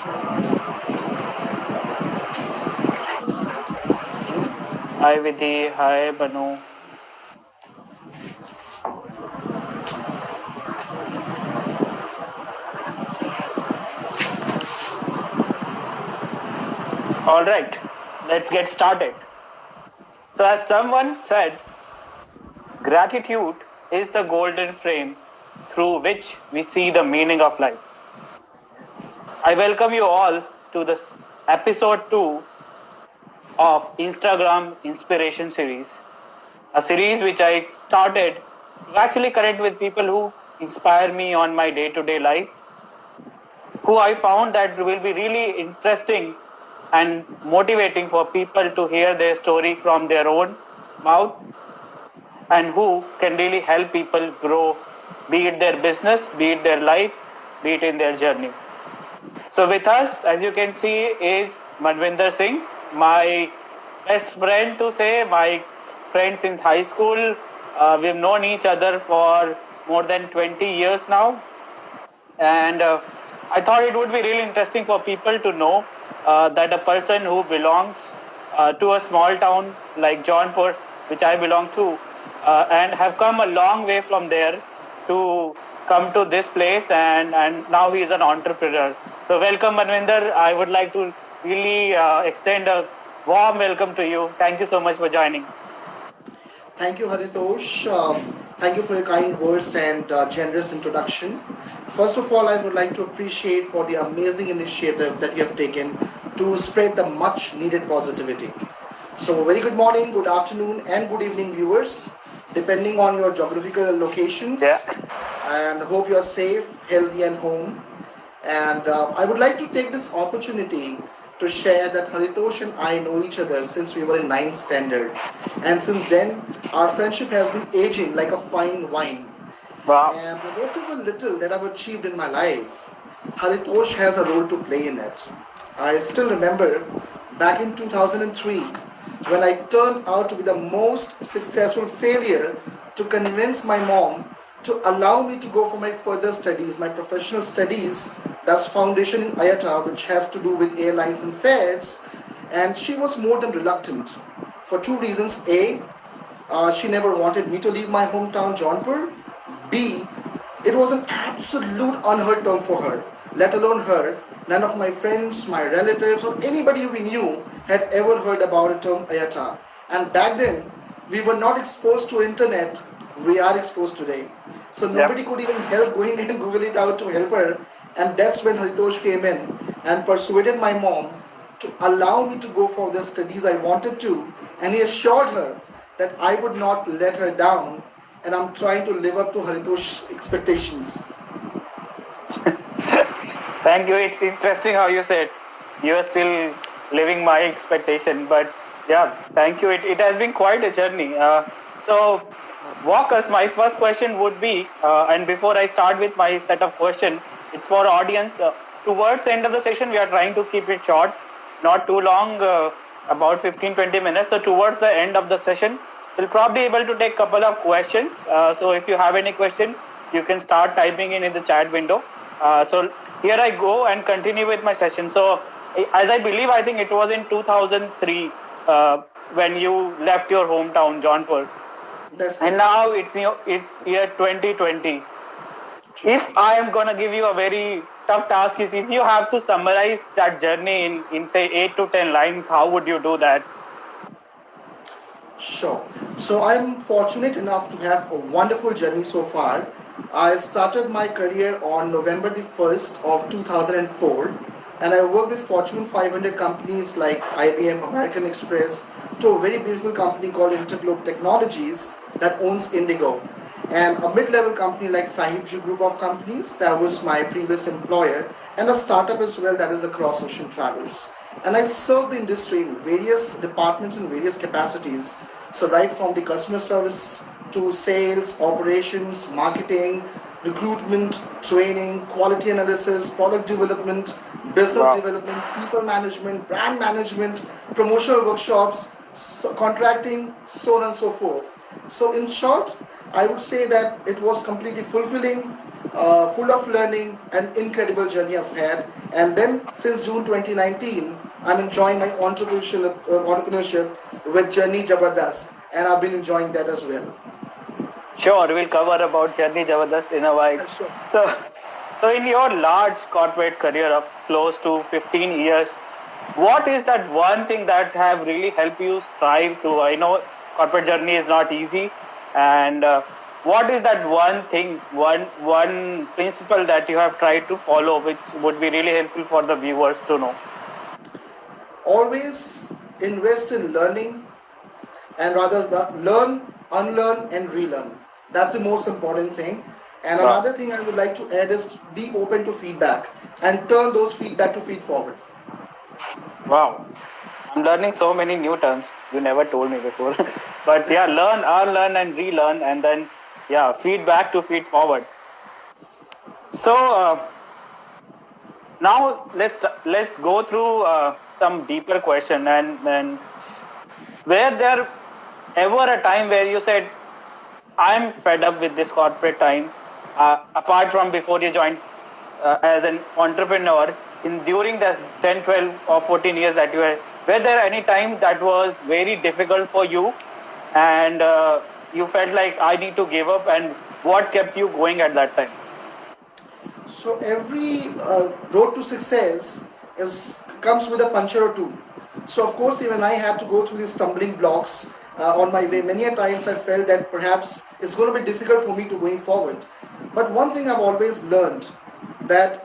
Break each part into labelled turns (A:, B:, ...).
A: Hi Vidhi, hi Banu. All right, let's get started. So, as someone said, gratitude is the golden frame through which we see the meaning of life. I welcome you all to this episode 2 of Instagram Inspiration Series, a series which I started to actually connect with people who inspire me on my day to day life, who I found that will be really interesting and motivating for people to hear their story from their own mouth, and who can really help people grow, be it their business, be it their life, be it in their journey. So, with us, as you can see, is Manvinder Singh, my best friend to say, my friend since high school. We've known each other for more than 20 years now. And I thought it would be really interesting for people to know that a person who belongs to a small town like Jaunpur, which I belong to, and have come a long way from there to come to this place, and now he is an entrepreneur. So, welcome, Manvinder. I would like to really extend a warm welcome to you. Thank you so much for joining.
B: Thank you, Haritosh. Thank you for your kind words and generous introduction. First of all, I would like to appreciate for the amazing initiative that you have taken to spread the much needed positivity. So, very good morning, good afternoon, and good evening, viewers, depending on your geographical
A: Yeah.
B: locations. And hope you are safe, healthy, and home. And I would like to take this opportunity to share that Haritosh and I know each other since we were in ninth standard. And since then, our friendship has been aging like a fine wine.
A: Wow.
B: And whatever little that I've achieved in my life, Haritosh has a role to play in it. I still remember back in 2003 when I turned out to be the most successful failure to convince my mom to allow me to go for my further studies, my professional studies, that's foundation in IATA, which has to do with airlines and fares. And she was more than reluctant for two reasons. A, she never wanted me to leave my hometown, Jaunpur. B, it was an absolute unheard term for her, let alone her. None of my friends, my relatives, or anybody we knew had ever heard about a term ayata. And back then, we were not exposed to internet. We are exposed today. So
A: Yep.
B: nobody could even help going and Google it out to help her. And that's when Haritosh came in and persuaded my mom to allow me to go for the studies I wanted to. And he assured her that I would not let her down, and I'm trying to live up to Haritosh's expectations.
A: Thank you. It's interesting how you said you are still living my expectation. But yeah, thank you. It has been quite a journey. So, walk us. My first question would be, and before I start with my set of question, it's for audience. Towards the end of the session, we are trying to keep it short, not too long, about 15-20 minutes. So, towards the end of the session, we'll probably be able to take a couple of questions. So, if you have any question, you can start typing in the chat window. So here I go and continue with my session. So as I believe, I think it was in 2003 when you left your hometown, Jaunpur,
B: That's
A: and
B: correct.
A: now it's year 2020. If I am gonna give you a very tough task, is if you have to summarize that journey in say 8 to 10 lines, how would you do that?
B: Sure. So I'm fortunate enough to have a wonderful journey so far. I started my career on November the 1st of 2004, and I worked with Fortune 500 companies like IBM, American Express, to a very beautiful company called Interglobe Technologies that owns Indigo. And a mid-level company like Sahibji Group of Companies, that was my previous employer, and a startup as well, that is the Cross Ocean Travels. And I served the industry in various departments in various capacities. So right from the customer service to sales, operations, marketing, recruitment, training, quality analysis, product development, business
A: Wow.
B: development, people management, brand management, promotional workshops, contracting, so on and so forth. So in short, I would say that it was completely fulfilling, full of learning and incredible journey I've had. And then since June 2019, I'm enjoying my entrepreneurship with Journey Jabardast, and I've been enjoying that as well.
A: Sure, we'll cover about Journey Jabardast in a while.
B: Sure.
A: So, so in your large corporate career of close to 15 years, what is that one thing that have really helped you strive to? I know corporate journey is not easy, and what is that one thing, one principle that you have tried to follow, which would be really helpful for the viewers to know?
B: Always invest in learning and rather learn, unlearn, and relearn. That's the most important thing. And
A: Wow,
B: another thing I would like to add is be open to feedback and turn those feedback to feed forward.
A: wow. I'm learning so many new terms you never told me before. But yeah, learn, unlearn, and relearn, and then yeah, feedback to feed forward. So now let's go through some deeper question, and where there ever a time where you said I'm fed up with this corporate time, apart from before you joined as an entrepreneur, in during the 10, 12, or 14 years that you were there any time that was very difficult for you, and you felt like I need to give up, and what kept you going at that time?
B: So every road to success is comes with a puncture or two. So of course, even I had to go through these stumbling blocks on my way. Many a times I felt that perhaps it's going to be difficult for me to going forward. But one thing I've always learned that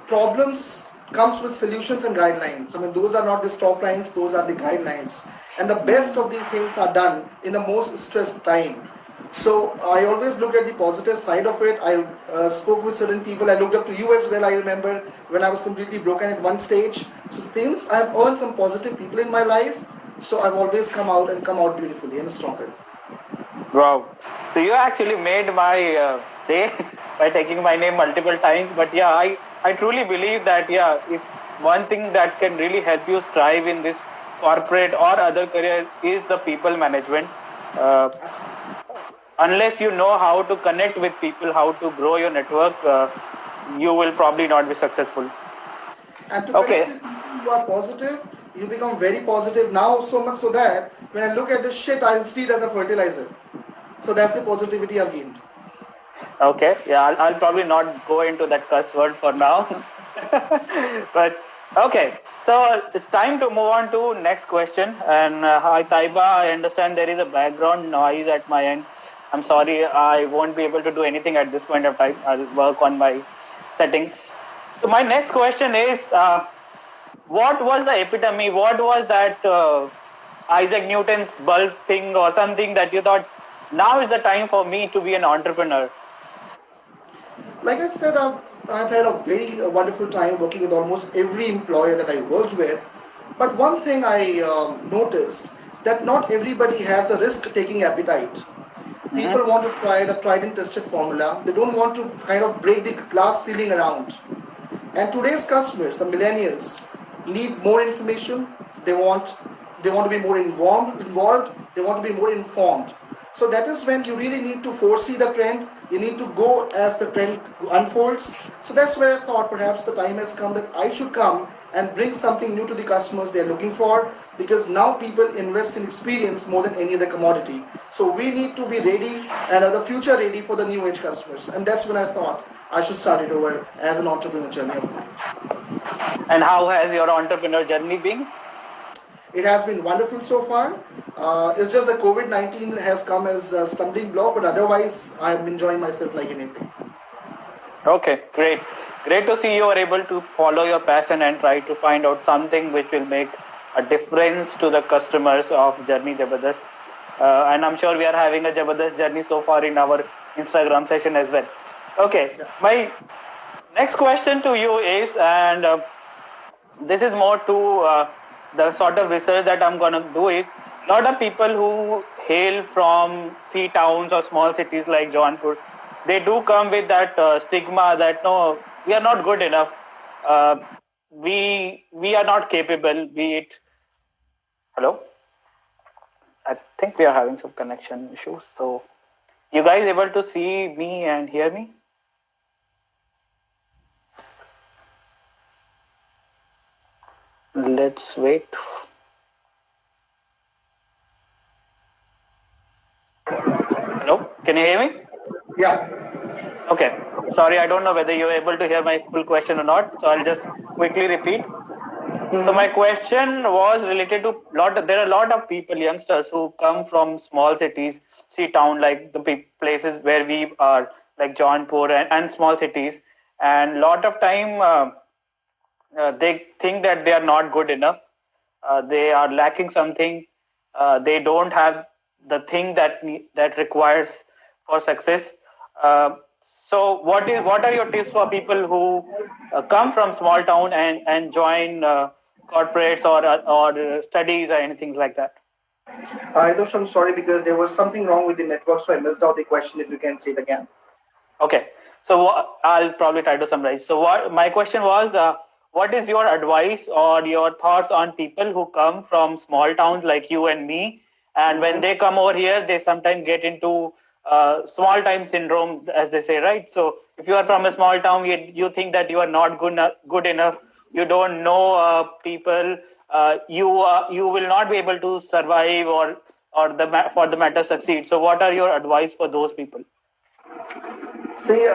B: problems comes with solutions and guidelines. I mean, those are not the stop lines; those are the guidelines. And the best of these things are done in the most stressed time. So I always looked at the positive side of it. I spoke with certain people. I looked up to you as well. I remember when I was completely broken at one stage. So things I've earned some positive people in my life. So I've always come out and come out beautifully and stronger.
A: Wow. So you actually made my day by taking my name multiple times. But yeah, I truly believe that, yeah, if one thing that can really help you strive in this corporate or other career is the people management. Uh, Unless you know how to connect with people, how to grow your network, you will probably not be successful.
B: And to connect
A: Okay.
B: with people who are positive, you become very positive now. So much so that when I look at this shit, I see it as a fertilizer. So that's the positivity I've gained.
A: Okay. Yeah, I'll probably not go into that cuss word for now. But okay. So it's time to move on to next question. And hi, Taiba. I understand there is a background noise at my end. I'm sorry. I won't be able to do anything at this point of time. I'll work on my setting. So my next question is, what was the epitome? What was that Isaac Newton's bulb thing or something that you thought now is the time for me to be an entrepreneur?
B: Like I said, I've had a very wonderful time working with almost every employer that I worked with. But one thing I noticed that not everybody has a risk-taking appetite.
A: Hmm.
B: People want to try the tried and tested formula. They don't want to kind of break the glass ceiling around. And today's customers, the millennials, need more information. They want they want to be more involved. They want to be more informed. So that is when you really need to foresee the trend. You need to go as the trend unfolds. So that's where I thought perhaps the time has come that I should come and bring something new to the customers they're looking for, because now people invest in experience more than any other commodity. So we need to be ready and are the future ready for the new age customers. And that's when I thought I should start it over as an entrepreneur journey of mine.
A: And how has your entrepreneur journey been?
B: It has been wonderful so far. It's just that COVID 19 has come as a stumbling block, but otherwise, I'm enjoying myself like anything.
A: Okay, great. Great to see you are able to follow your passion and try to find out something which will make a difference to the customers of Journey Jabardast. And I'm sure we are having a Jabardast journey so far in our Instagram session as well. Okay,
B: Yeah.
A: my next question to you is, and this is more to the sort of research that I'm going to do is a lot of people who hail from sea towns or small cities like Jaunpur, they do come with that stigma that no, we are not good enough. Uh, we are not capable. Be it hello. I think we are having some connection issues. So you guys able to see me and hear me? Let's wait. Hello, can you hear me?
B: Yeah.
A: Okay. Sorry, I don't know whether you're able to hear my full question or not. So I'll just quickly repeat. So my
B: Mm-hmm.
A: question was related to lot. There are a lot of people, youngsters, who come from small cities, see town like the places where we are, like Jaunpur and small cities, and lot of time they think that they are not good enough. They are lacking something. They don't have the thing that requires for success. So, what are your tips for people who come from small town and join corporates or studies or anything like that?
B: Haritosh, I'm sorry because there was something wrong with the network, so I missed out the question. If you can say it again.
A: Okay, so I'll probably try to summarize. So, what my question was, what is your advice or your thoughts on people who come from small towns like you and me, and when
B: Mm-hmm.
A: they come over here, they sometimes get into small time syndrome, as they say, right? So, if you are from a small town, you think that you are not good enough. You don't know people. You will not be able to survive for the matter succeed. So, what are your advice for those people?
B: See,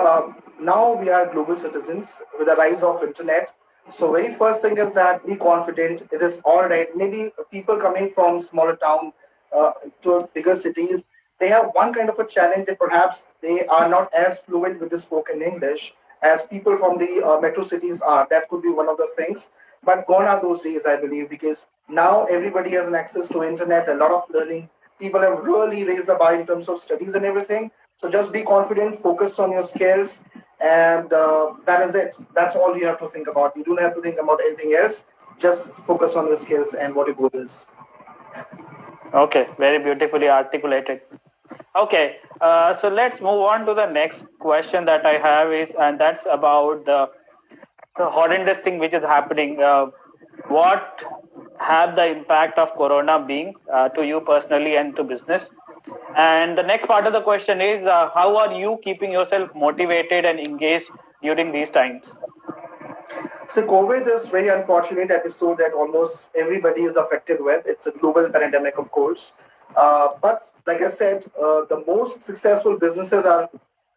B: now we are global citizens with the rise of internet. So very first thing is that be confident. It is all right. Maybe people coming from smaller town uh, to bigger cities, they have one kind of a challenge that perhaps they are not as fluent with the spoken English as people from the metro cities are. That could be one of the things. But gone are those days, I believe, because now everybody has an access to internet, a lot of learning. People have really raised the bar in terms of studies and everything. So just be confident, focus on your skills, and that is it. That's all you have to think about. You don't have to think about anything else. Just focus on your skills and what your goal is.
A: Okay, very beautifully articulated. Okay, so let's move on to the next question that I have is, and that's about the horrendous thing which is happening. What have the impact of Corona been to you personally and to business? And the next part of the question is, how are you keeping yourself motivated and engaged during these times?
B: So COVID is very unfortunate episode that almost everybody is affected with. It's a global pandemic, of course. But like I said, the most successful businesses are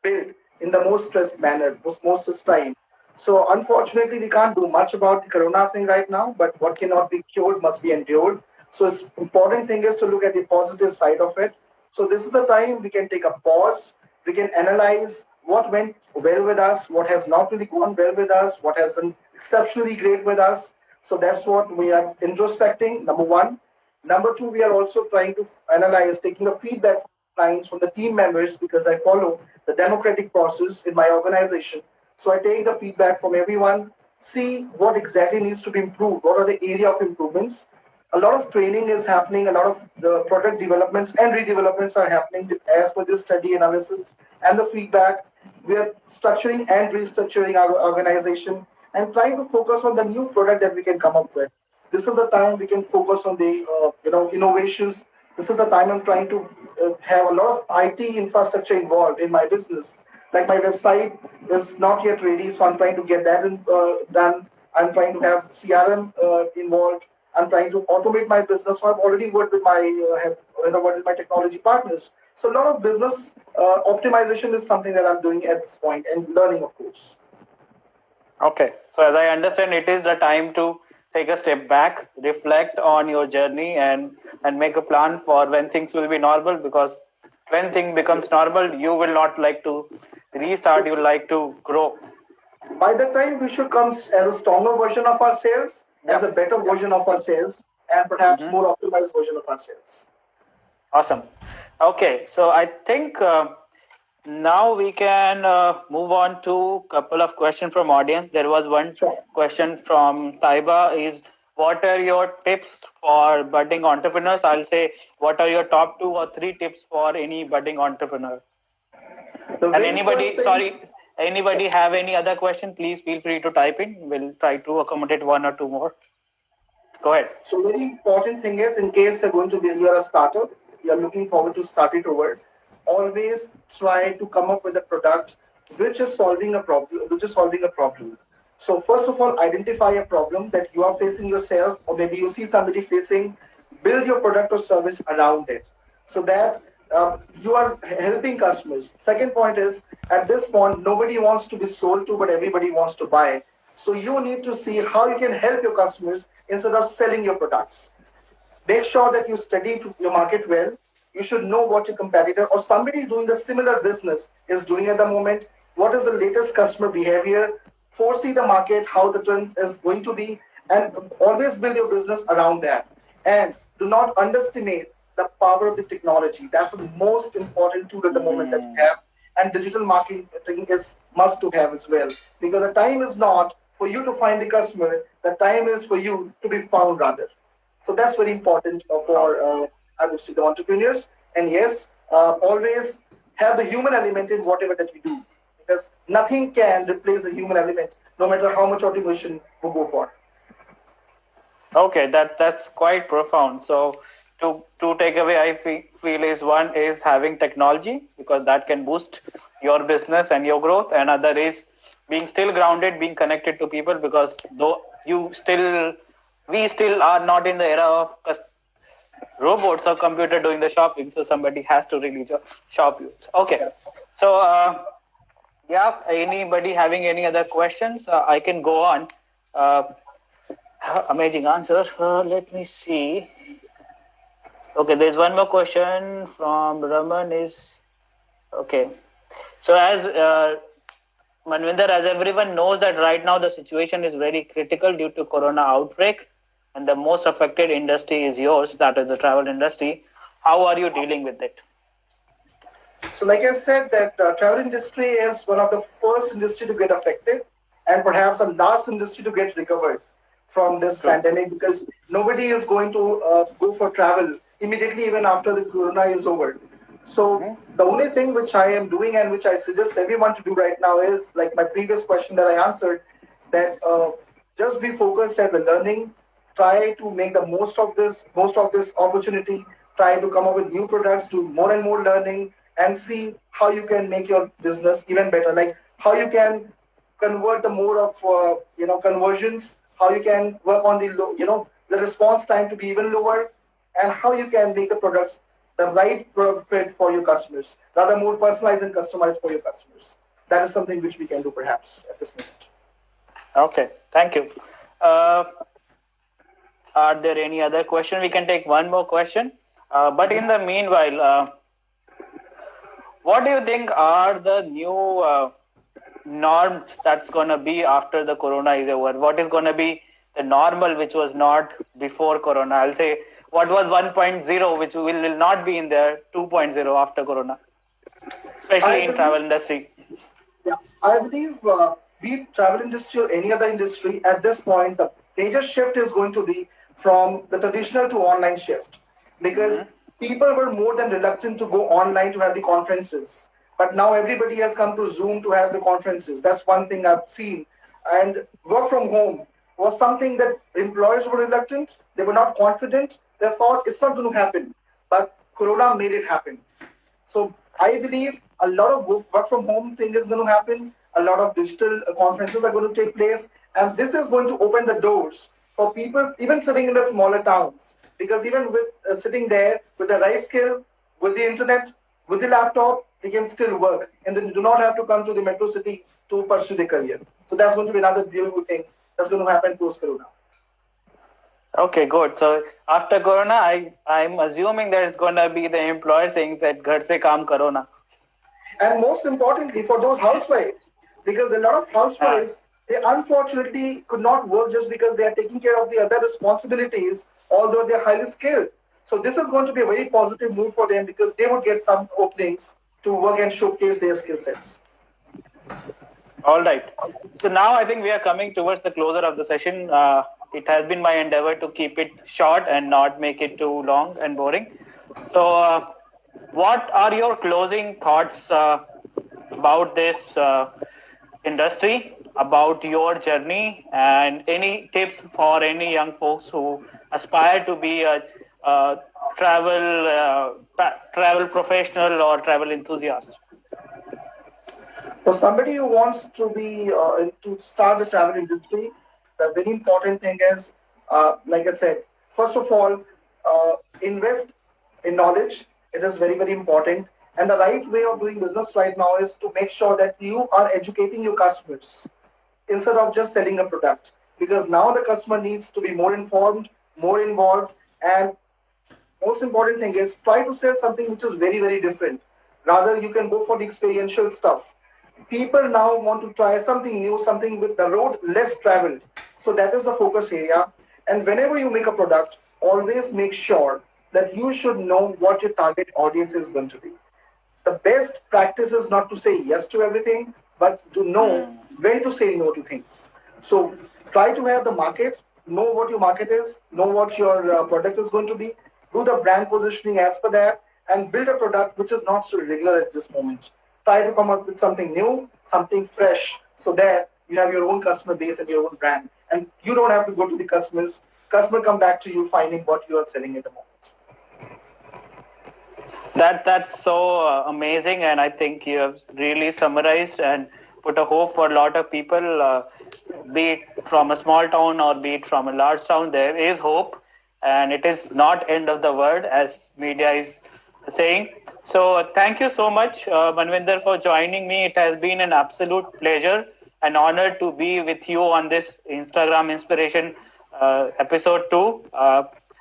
B: built in the most stressed manner, most stressed time. So unfortunately, we can't do much about the Corona thing right now. But what cannot be cured must be endured. So it's important thing is to look at the positive side of it. So this is a time we can take a pause. We can analyze what went well with us, what has not really gone well with us, what has done exceptionally great with us. So that's what we are introspecting, number one. Number two, we are also trying to analyze, taking the feedback from clients, from the team members, because I follow the democratic process in my organization. So I take the feedback from everyone, see what exactly needs to be improved, what are the area of improvements. A lot of training is happening, a lot of product developments and redevelopments are happening as per this study analysis and the feedback. We are structuring and restructuring our organization and trying to focus on the new product that we can come up with. This is the time we can focus on the innovations. This is the time I'm trying to have a lot of IT infrastructure involved in my business. Like my website is not yet ready, so I'm trying to get that done. I'm trying to have CRM involved. I'm trying to automate my business. So I've already worked with my worked with my technology partners. So a lot of business optimization is something that I'm doing at this point and learning, of course.
A: Okay. So, as I understand, it is the time to take a step back, reflect on your journey, and make a plan for when things will be normal. Because when thing becomes
B: Yes.
A: normal, you will not like to restart.
B: So
A: You like to grow.
B: by that time, we should come as a stronger version of ourselves, as
A: Yep.
B: a better
A: Yep.
B: version of ourselves, and perhaps
A: Hmm.
B: more optimized version of ourselves.
A: Awesome. Okay. So I think now we can move on to a couple of questions from audience. There was one
B: Sure.
A: question from Taiba is, what are your tips for budding entrepreneurs? I'll say, what are your top two or three tips for any budding entrepreneur?
B: The
A: And
B: very first
A: anybody,
B: thing,
A: sorry, anybody have any other question, please feel free to type in. We'll try to accommodate one or two more. Go ahead.
B: so very important thing is in case you're going to be you're a startup, you're looking forward to start it over, always try to come up with a product which is solving a problem. So first of all, identify a problem that you are facing yourself, or maybe you see somebody facing. Build your product or service around it, so that you are helping customers. Second point is, at this point, nobody wants to be sold to, but everybody wants to buy. So you need to see how you can help your customers instead of selling your products. Make sure that you study your market well. You should know what your competitor or somebody doing the similar business is doing at the moment. What is the latest customer behavior? Foresee the market, how the trend is going to be, and always build your business around that. And do not underestimate the power of the technology. That's the most important tool at the moment that we
A: Hmm.
B: have. And digital marketing is must to have as well. Because the time is not for you to find the customer, the time is for you to be found rather. So that's very important
A: Oh,
B: for, I would say, the entrepreneurs. And yes, always have the human element in whatever that we do, because nothing can replace the human element, no matter how much automation we go for.
A: okay, that's quite profound. So, to take away, feel is one is having technology because that can boost your business and your growth, and other is being still grounded, being connected to people because though you still we still are not in the era of robots or computer doing the shopping, so somebody has to really shop you. Okay, so yeah, anybody having any other questions? I can go on. Uh, Amazing answer. Let me see. Okay, there's one more question from Raman. Is okay. So as Manvinder, as everyone knows that right now the situation is very critical due to Corona outbreak, and the most affected industry is yours. That is the travel industry. How are you dealing with it?
B: So, like I said, that travel industry is one of the first industry to get affected, and perhaps the last industry to get recovered from this
A: True.
B: pandemic, because nobody is going to go for travel immediately, even after the corona is over. So,
A: Mm-hmm.
B: the only thing which I am doing and which I suggest everyone to do right now is like my previous question that I answered, that just be focused at the learning. Try to make the most of this opportunity. Try to come up with new products, do more and more learning, and see how you can make your business even better. Like how you can convert the more of conversions, how you can work on the the response time to be even lower, and how you can make the products the right fit for your customers, rather more personalized and customized for your customers. That is something which we can do perhaps at this moment.
A: Okay, thank you. Uh, are there any other question? We can take one more question. But in the meanwhile, what do you think are the new norms that's going to be after the corona is over? What is going to be the normal which was not before corona? I'll say what was 1.0 which will not be in there 2.0 after corona,
B: I
A: especially in
B: believe,
A: travel industry.
B: yeah, I believe, be it travel industry or any other industry, at this point, the major shift is going to be from the traditional to online shift, because
A: Mm-hmm.
B: people were more than reluctant to go online to have the conferences. But now everybody has come to Zoom to have the conferences. That's one thing I've seen. And work from home was something that employers were reluctant. They were not confident. They thought it's not going to happen. But Corona made it happen. So I believe a lot of work from home thing is going to happen. A lot of digital conferences are going to take place, and this is going to open the doors for people even sitting in the smaller towns. Because even with sitting there with the right skill, with the internet, with the laptop, they can still work, and they do not have to come to the metro city to pursue their career. So that's going to be another beautiful thing that's going to happen post Corona.
A: Okay, good. So after corona, I'm assuming there's going to be the employer saying that घर से काम करो ना.
B: And most importantly, for those housewives, because a lot of
A: Ah,
B: housewives, they unfortunately could not work just because they are taking care of the other responsibilities, although they're highly skilled. So this is going to be a very positive move for them, because they would get some openings to work and showcase their skill sets.
A: all right. So now I think we are coming towards the closer of the session. It has been my endeavor to keep it short and not make it too long and boring. So, what are your closing thoughts about this industry, about your journey, and any tips for any young folks who aspire to be a travel professional or travel enthusiast?
B: For somebody who wants to be to start the travel industry, the very important thing is, like I said, first of all, invest in knowledge. It is very very important, and the right way of doing business right now is to make sure that you are educating your customers instead of just selling a product. Because now the customer needs to be more informed, more involved, and most important thing is try to sell something which is very very different. Rather, you can go for the experiential stuff. People now want to try something new, something with the road less traveled. So that is the focus area. And whenever you make a product, always make sure that you should know what your target audience is going to be. The best practice is not to say yes to everything, but to know
A: Hmm.
B: when to say no to things. So try to have the market, know what your market is, know what your product is going to be, do the brand positioning as per that, and build a product which is not so regular at this moment. Try to come up with something new, something fresh, so that you have your own customer base and your own brand, and you don't have to go to the customers. Customer come back to you finding what you are selling at the moment.
A: That's so amazing, and I think you have really summarized and put a hope for a lot of people, be it from a small town or be it from a large town. There is hope, and it is not end of the world as media is saying. So thank you so much, Manvinder, for joining me. It has been an absolute pleasure and honor to be with you on this Instagram Inspiration episode 2.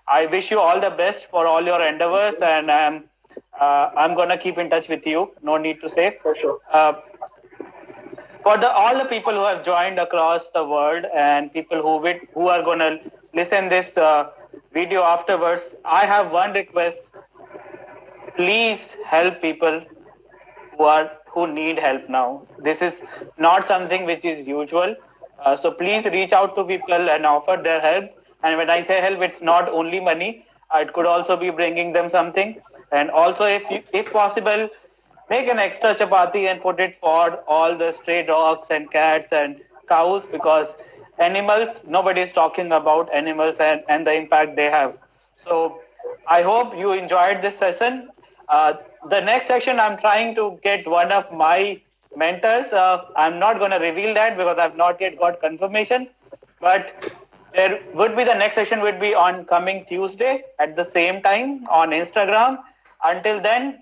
A: I wish you all the best for all your
B: Thank
A: endeavors,
B: you.
A: and I'm gonna keep in touch with you. No need to say.
B: For sure.
A: Uh, for all the people who have joined across the world and people who are gonna listen this video afterwards, I have one request: please help people who need help now. This is not something which is usual. So please reach out to people and offer their help. And when I say help, it's not only money. It could also be bringing them something. And also, if possible, make an extra chapati and put it for all the stray dogs and cats and cows, because animals, nobody is talking about animals and the impact they have. So I hope you enjoyed this session. The next section, I'm trying to get one of my mentors. I'm not going to reveal that because I've not yet got confirmation. But there would be the next session would be on coming Tuesday at the same time on Instagram. Until then,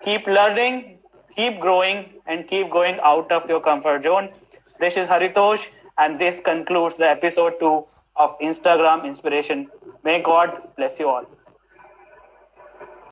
A: keep learning, keep growing, and keep going out of your comfort zone. This is Haritosh, and this concludes the episode 2 of Instagram Inspiration. May God bless you all.